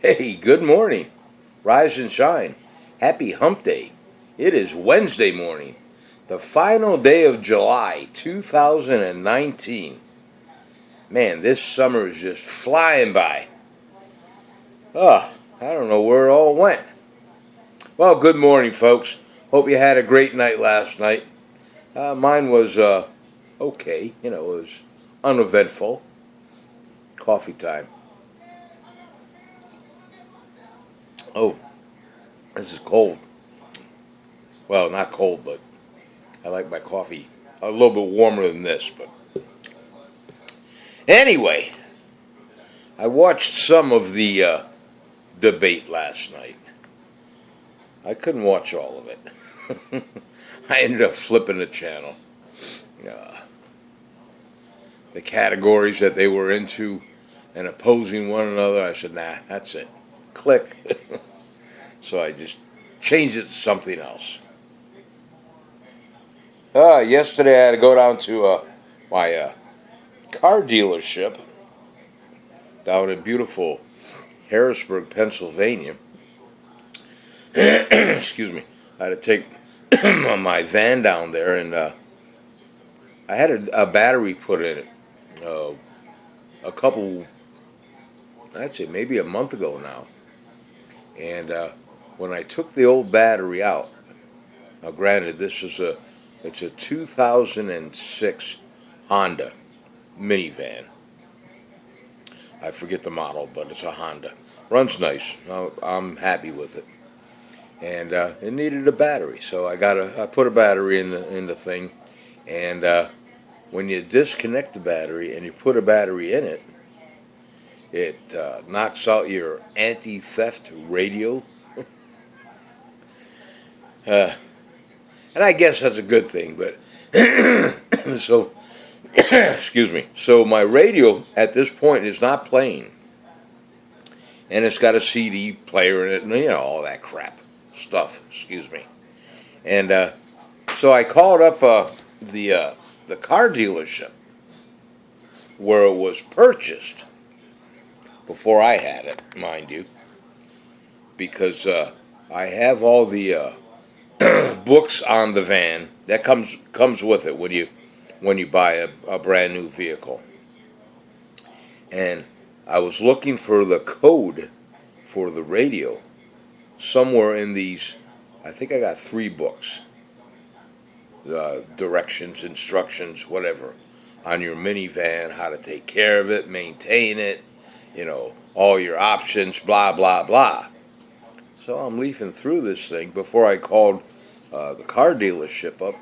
Hey, good morning. Rise and shine. Happy hump day. It is Wednesday morning, the final day of July 2019. Man, this summer is just flying by. I don't know where it all went. Well, good morning, folks. Hope you had a great night last night. Mine was okay. It was uneventful. Coffee time. Oh, this is cold. Well, not cold, but I like my coffee a little bit warmer than this. But anyway, I watched some of the debate last night. I couldn't watch all of it. I ended up flipping the channel. The categories that they were into and opposing one another, I said, nah, that's it. Click. So I just changed it to something else. Yesterday I had to go down to my car dealership down in beautiful Harrisburg, Pennsylvania. Excuse me. I had to take my van down there, and I had a battery put in it a couple, I'd say maybe a month ago now. And when I took the old battery out, now granted, it's a 2006 Honda minivan. I forget the model, but it's a Honda. Runs nice. I'm happy with it. And it needed a battery, so I put a battery in the thing. And when you disconnect the battery and you put a battery in it, it knocks out your anti-theft radio. And I guess that's a good thing, but so excuse me. So my radio at this point is not playing, and it's got a CD player in it, and all that crap stuff. Excuse me. And so I called up the car dealership where it was purchased before I had it, mind you, because I have all the books on the van that comes with it when you buy a brand new vehicle. And I was looking for the code for the radio somewhere in these. I think I got 3 books, directions, instructions, whatever, on your minivan, how to take care of it, maintain it, all your options, blah blah blah. So I'm leafing through this thing before I called the car dealership up,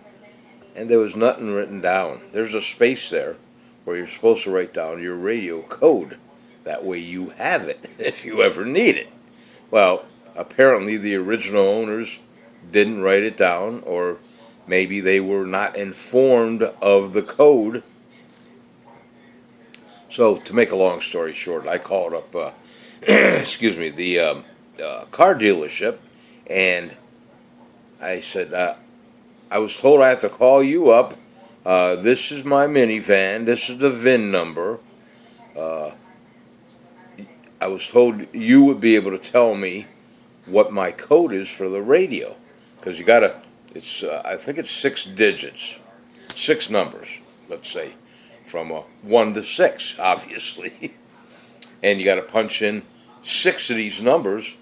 and there was nothing written down. There's a space there where you're supposed to write down your radio code. That way you have it if you ever need it. Well, apparently the original owners didn't write it down, or maybe they were not informed of the code. So to make a long story short, I called up excuse me, the car dealership, and I said, I was told I have to call you up. This is my minivan. This is the VIN number. I was told you would be able to tell me what my code is for the radio, because I think it's 6 digits, 6 numbers, let's say, from 1 to 6, obviously. And you got to punch in 6 of these numbers,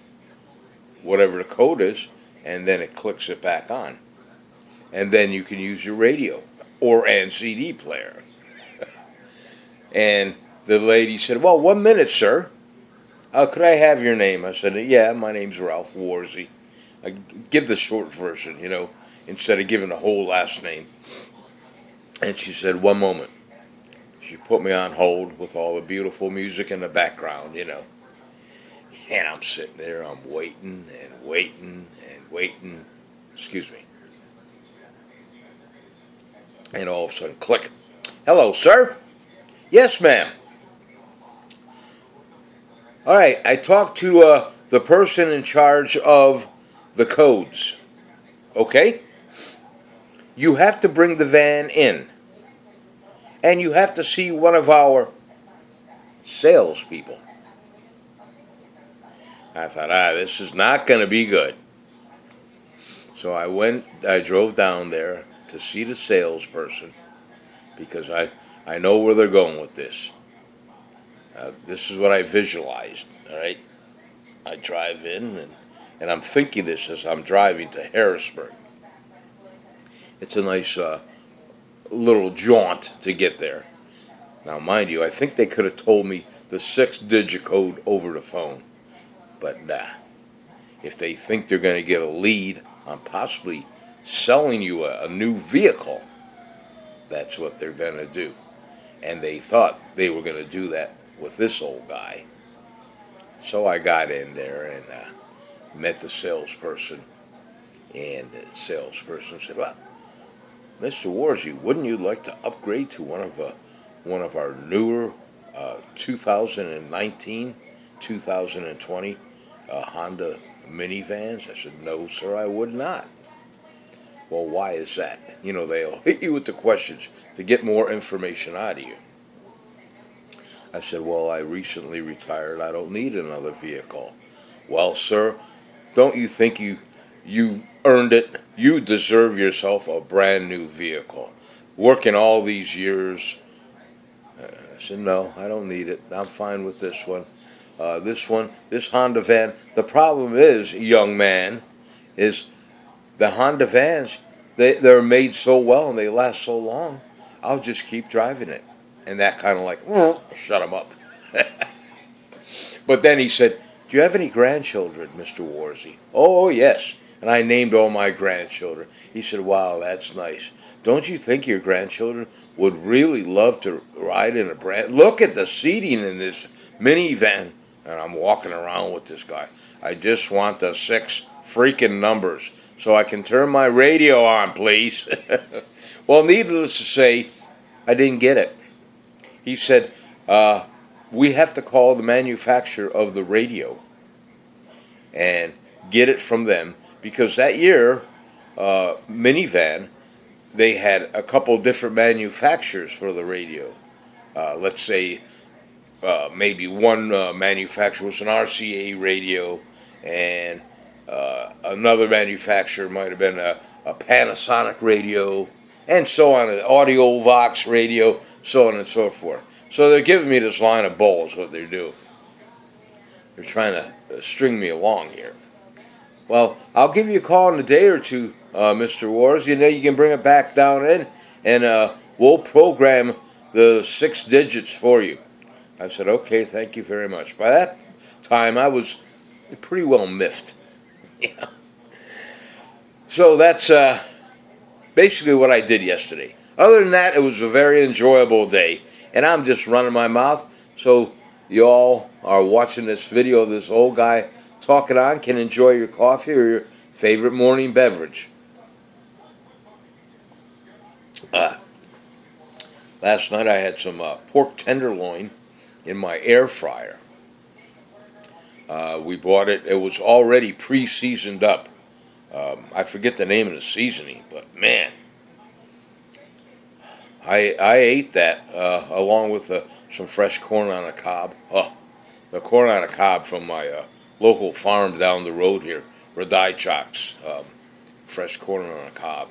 whatever the code is, and then it clicks it back on. And then you can use your radio and CD player. And the lady said, well, 1 minute, sir. Could I have your name? I said, yeah, my name's Ralph Warzy. I give the short version, instead of giving the whole last name. And she said, 1 moment. She put me on hold with all the beautiful music in the background, And I'm sitting there, I'm waiting and waiting and waiting. Excuse me. And all of a sudden, click. Hello, sir? Yes, ma'am. All right, I talked to the person in charge of the codes. Okay? You have to bring the van in. And you have to see one of our salespeople. I thought, this is not going to be good. So I drove down there to see the salesperson because I know where they're going with this. This is what I visualized, all right? I drive in, and I'm thinking this as I'm driving to Harrisburg. It's a nice little jaunt to get there. Now, mind you, I think they could have told me the 6-digit code over the phone. But nah. If they think they're going to get a lead on possibly selling you a new vehicle, that's what they're going to do. And they thought they were going to do that with this old guy. So I got in there and met the salesperson. And the salesperson said, well, Mr. Warzy, wouldn't you like to upgrade to one of our newer 2019, 2020 Honda minivans? I said, no, sir, I would not. Well, why is that? You know, they'll hit you with the questions to get more information out of you. I said, well, I recently retired. I don't need another vehicle. Well, sir, don't you think you earned it? You deserve yourself a brand new vehicle. Working all these years. I said, no, I don't need it. I'm fine with this one. This Honda van. The problem is, young man, is the Honda vans, they're made so well and they last so long, I'll just keep driving it. And that kind of like, shut him up. But then he said, do you have any grandchildren, Mr. Warzy? Oh, yes. And I named all my grandchildren. He said, wow, that's nice. Don't you think your grandchildren would really love to ride in a look at the seating in this minivan. And I'm walking around with this guy. I just want the 6 freaking numbers so I can turn my radio on, please. Well, needless to say, I didn't get it. He said, we have to call the manufacturer of the radio and get it from them, because that year, minivan, they had a couple different manufacturers for the radio. Let's say maybe one manufacturer was an RCA radio, and another manufacturer might have been a Panasonic radio, and so on, an Audio Vox radio, so on and so forth. So they're giving me this line of bull is what they're doing. They're trying to string me along here. Well, I'll give you a call in a day or two, Mr. Wars. You know, you can bring it back down in, and we'll program the 6 digits for you. I said, okay, thank you very much. By that time, I was pretty well miffed. Yeah. So that's basically what I did yesterday. Other than that, it was a very enjoyable day. And I'm just running my mouth, so you all are watching this video of this old guy talking on can enjoy your coffee or your favorite morning beverage. Last night I had some pork tenderloin in my air fryer. We bought it. It was already pre-seasoned up. I forget the name of the seasoning, but man, I ate that along with some fresh corn on the cob. Oh, the corn on the cob from my local farm down the road here, Radaichok's, fresh corn on the cob.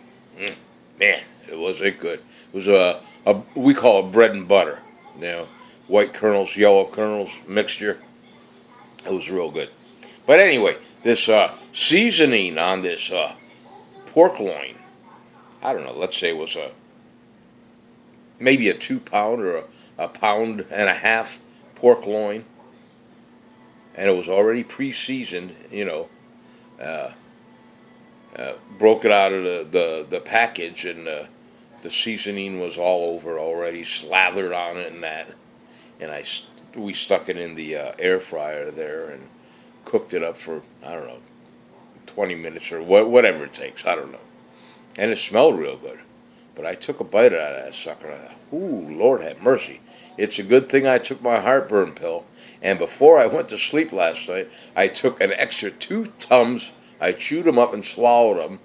Man, was it good. It was we call it bread and butter. You know, white kernels, yellow kernels mixture. It was real good. But anyway, this seasoning on this pork loin, I don't know, let's say it was maybe a 2-pound or a pound and a half pork loin. And it was already pre-seasoned, you know. Broke it out of the package, and the seasoning was all over already, slathered on it and that. And we stuck it in the air fryer there and cooked it up for, I don't know, 20 minutes or whatever it takes. I don't know. And it smelled real good. But I took a bite out of that sucker. I thought, ooh, Lord have mercy. It's a good thing I took my heartburn pill. And before I went to sleep last night, I took an extra 2 Tums. I chewed them up and swallowed them.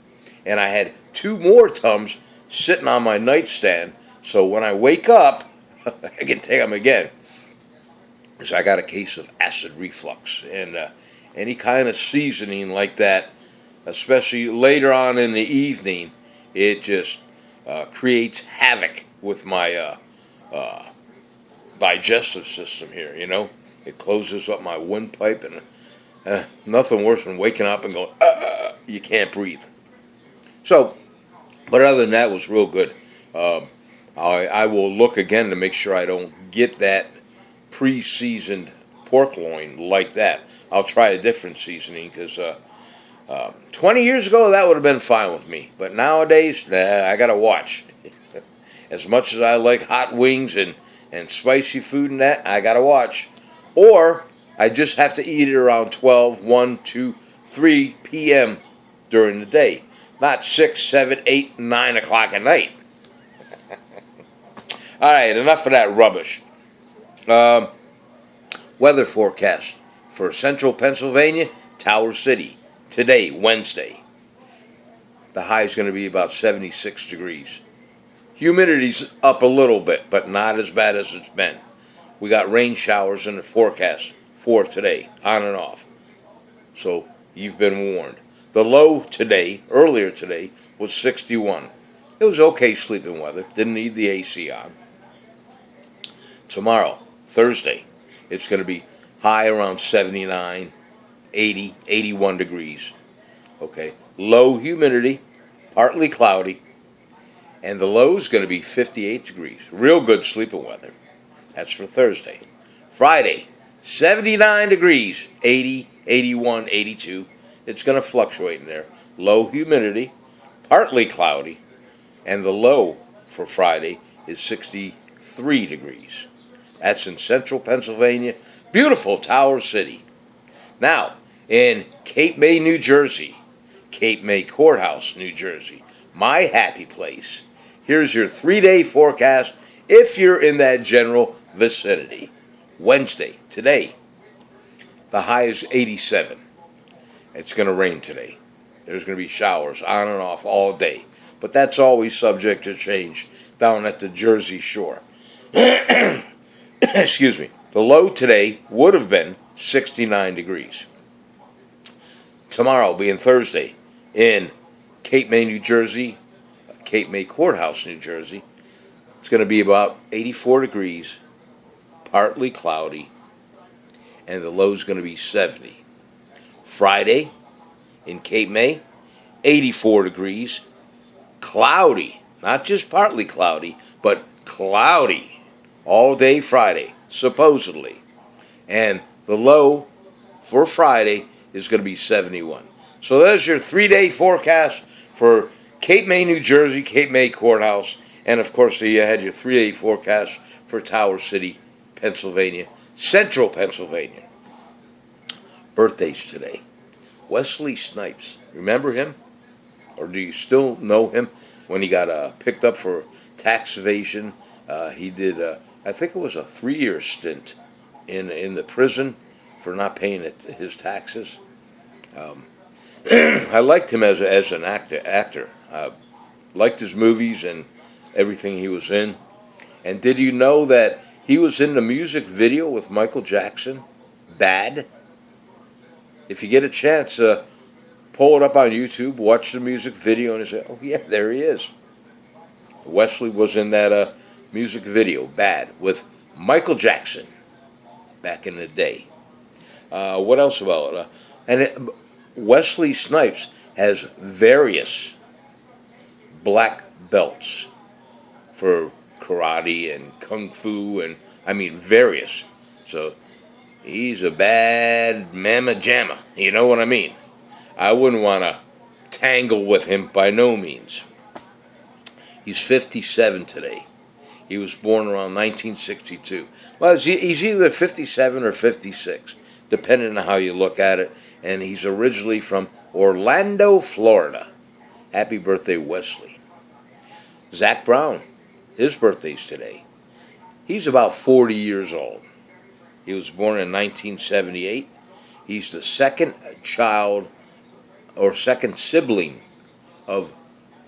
And I had 2 more Tums sitting on my nightstand. So when I wake up, I can take them again. Because I got a case of acid reflux. And any kind of seasoning like that, especially later on in the evening, it just creates havoc with my digestive system here, you know. It closes up my windpipe, and nothing worse than waking up and going, you can't breathe. So, but other than that, it was real good. I will look again to make sure I don't get that pre-seasoned pork loin like that. I'll try a different seasoning because 20 years ago that would have been fine with me. But nowadays, I got to watch. As much as I like hot wings and spicy food and that, I got to watch. Or I just have to eat it around 12, 1, 2, 3 p.m. during the day. Not 6, 7, 8, 9 o'clock at night. All right, enough of that rubbish. Weather forecast for central Pennsylvania, Tower City. Today, Wednesday. The high is going to be about 76 degrees. Humidity's up a little bit, but not as bad as it's been. We got rain showers in the forecast for today, on and off. So you've been warned. The low today, earlier today, was 61. It was okay sleeping weather. Didn't need the AC on. Tomorrow, Thursday, it's going to be high around 79, 80, 81 degrees. Okay. Low humidity, partly cloudy, and the low is going to be 58 degrees. Real good sleeping weather. That's for Thursday. Friday, 79 degrees, 80, 81, 82. It's going to fluctuate in there. Low humidity, partly cloudy, and the low for Friday is 63 degrees. That's in central Pennsylvania. Beautiful Tower City. Now, in Cape May, New Jersey, Cape May Courthouse, New Jersey, my happy place. Here's your 3-day forecast if you're in that general vicinity. Wednesday, today, the high is 87. It's going to rain today. There's going to be showers on and off all day. But that's always subject to change down at the Jersey Shore. Excuse me. The low today would have been 69 degrees. Tomorrow, being Thursday, in Cape May, New Jersey, Cape May Courthouse, New Jersey, it's going to be about 84 degrees, partly cloudy, and the low is going to be 70. Friday, in Cape May, 84 degrees, cloudy, not just partly cloudy, but cloudy all day Friday, supposedly. And the low for Friday is going to be 71. So there's your 3-day forecast for Cape May, New Jersey, Cape May Courthouse, and of course you had your 3-day forecast for Tower City, Pennsylvania, central Pennsylvania. Birthdays today. Wesley Snipes. Remember him? Or do you still know him when he got picked up for tax evasion? He did, I think it was a 3-year stint in the prison for not paying his taxes. I liked him as an actor. Liked his movies and everything he was in. And did you know that he was in the music video with Michael Jackson? Bad. If you get a chance, pull it up on YouTube, watch the music video, and say, oh yeah, there he is. Wesley was in that music video, Bad, with Michael Jackson back in the day. What else about it? Wesley Snipes has various black belts for karate and kung fu, and I mean various. So he's a bad mamma jamma. You know what I mean? I wouldn't want to tangle with him by no means. He's 57 today. He was born around 1962. Well, he's either 57 or 56, depending on how you look at it. And he's originally from Orlando, Florida. Happy birthday, Wesley. Zac Brown, his birthday's today. He's about 40 years old. He was born in 1978. He's the second child or second sibling of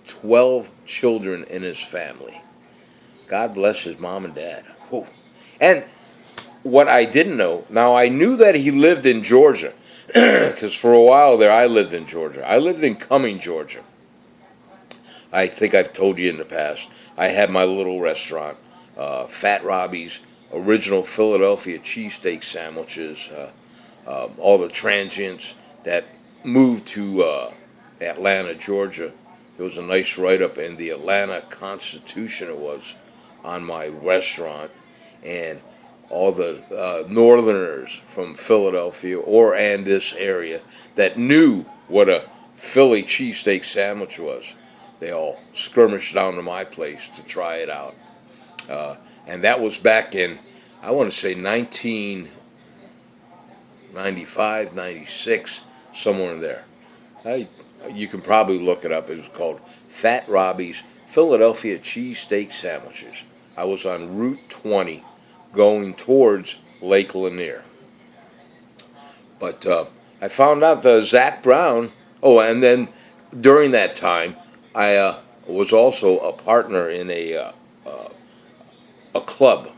12 children in his family. God bless his mom and dad. Whew. And what I didn't know, now I knew that he lived in Georgia. Because for a while there, I lived in Georgia. I lived in Cumming, Georgia. I think I've told you in the past. I had my little restaurant, Fat Robbie's original Philadelphia cheesesteak sandwiches. All the transients that moved to Atlanta, Georgia. There was a nice write-up in the Atlanta Constitution. It was on my restaurant, and all the Northerners from Philadelphia and this area that knew what a Philly cheesesteak sandwich was. They all skirmished down to my place to try it out. And that was back in, I want to say 1995, 96, somewhere in there. You can probably look it up. It was called Fat Robbie's Philadelphia Cheesesteak Sandwiches. I was on Route 20 going towards Lake Lanier. But I found out that Zac Brown, and then during that time, I was also a partner in a club,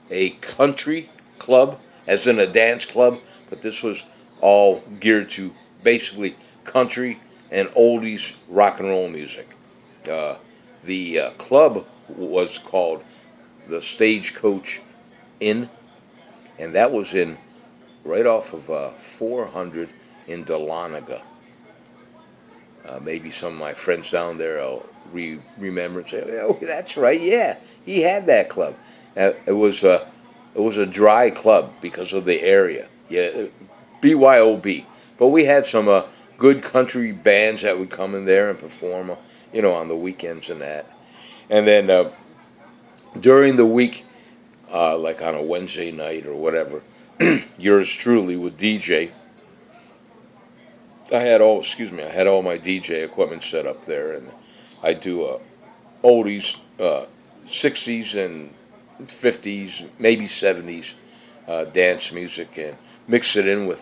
a country club, as in a dance club, but this was all geared to basically country and oldies rock and roll music. The club was called the Stagecoach Inn, and that was in right off of 400 in Dahlonega. Maybe some of my friends down there will remember and say, "Oh, that's right, yeah, he had that club." It was a dry club because of the area. Yeah, BYOB. But we had some good country bands that would come in there and perform, on the weekends and that. And then during the week, like on a Wednesday night or whatever, yours truly would DJ. I had all my DJ equipment set up there, and I do oldies, 60s and 50s, maybe 70s dance music, and mix it in with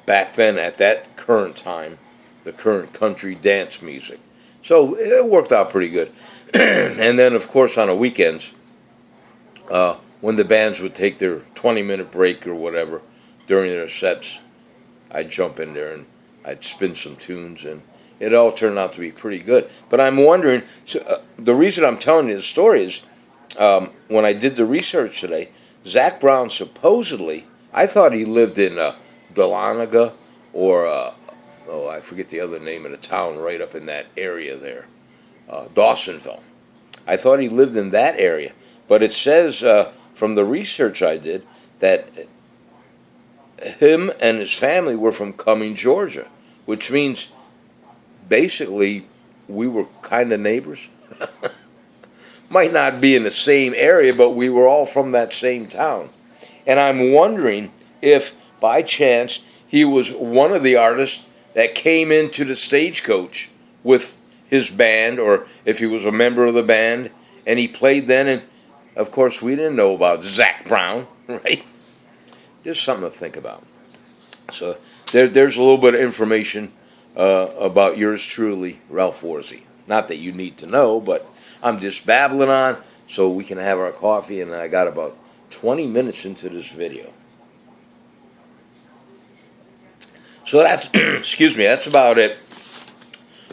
back then at that current time, the current country dance music. So it worked out pretty good. And then, of course, on the weekends, when the bands would take their 20-minute break or whatever during their sets, I'd jump in there and I'd spin some tunes, and it all turned out to be pretty good. But I'm wondering, the reason I'm telling you the story is, when I did the research today, Zac Brown supposedly, I thought he lived in Dahlonega or, I forget the other name of the town right up in that area there, Dawsonville. I thought he lived in that area. But it says from the research I did that him and his family were from Cumming, Georgia, which means basically we were kind of neighbors. Might not be in the same area, but we were all from that same town. And I'm wondering if, by chance, he was one of the artists that came into the Stagecoach with his band, or if he was a member of the band, and he played then. And, of course, we didn't know about Zac Brown, right? Just something to think about. So there's a little bit of information about yours truly, Ralph Warzy. Not that you need to know, but I'm just babbling on so we can have our coffee, and I got about 20 minutes into this video. So that's, that's about it.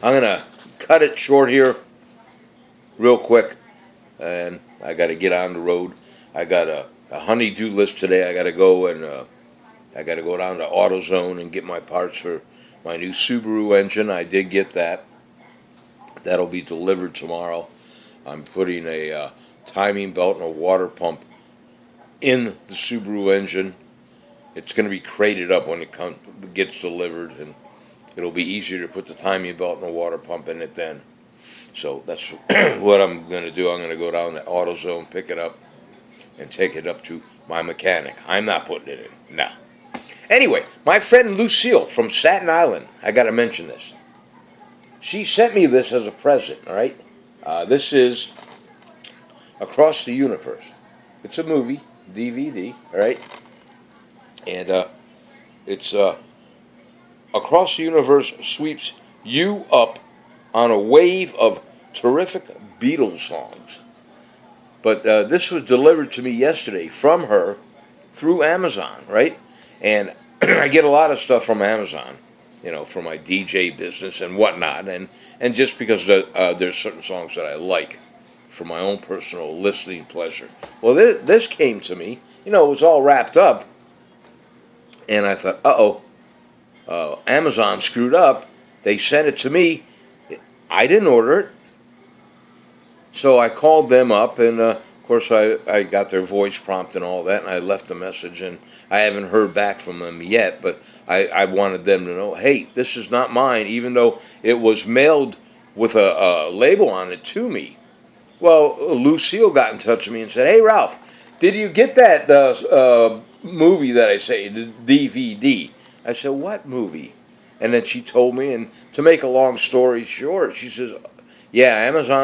I'm going to cut it short here real quick, and I got to get on the road. I got a honey-do list today. I got to go and I got to go down to AutoZone and get my parts for my new Subaru engine. I did get that. That'll be delivered tomorrow. I'm putting a timing belt and a water pump in the Subaru engine. It's going to be crated up when it gets delivered, and it'll be easier to put the timing belt and the water pump in it then. So that's what I'm going to do. I'm going to go down to AutoZone, pick it up, and take it up to my mechanic. I'm not putting it in. No. Anyway, my friend Lucille from Staten Island, I got to mention this. She sent me this as a present, all right? This is Across the Universe. It's a movie, DVD, all right? And it's Across the Universe sweeps you up on a wave of terrific Beatles songs. But this was delivered to me yesterday from her through Amazon, right? And I get a lot of stuff from Amazon, for my DJ business and whatnot, and just because there's certain songs that I like for my own personal listening pleasure. Well, this came to me, it was all wrapped up, and I thought, Amazon screwed up. They sent it to me. I didn't order it. So I called them up, and of course I got their voice prompt and all that, and I left a message, and I haven't heard back from them yet, but I wanted them to know, hey, this is not mine, even though it was mailed with a label on it to me. Well, Lucille got in touch with me and said, hey, Ralph, did you get that movie that I sent you, the DVD? I said, what movie? And then she told me, and to make a long story short, she says, yeah, Amazon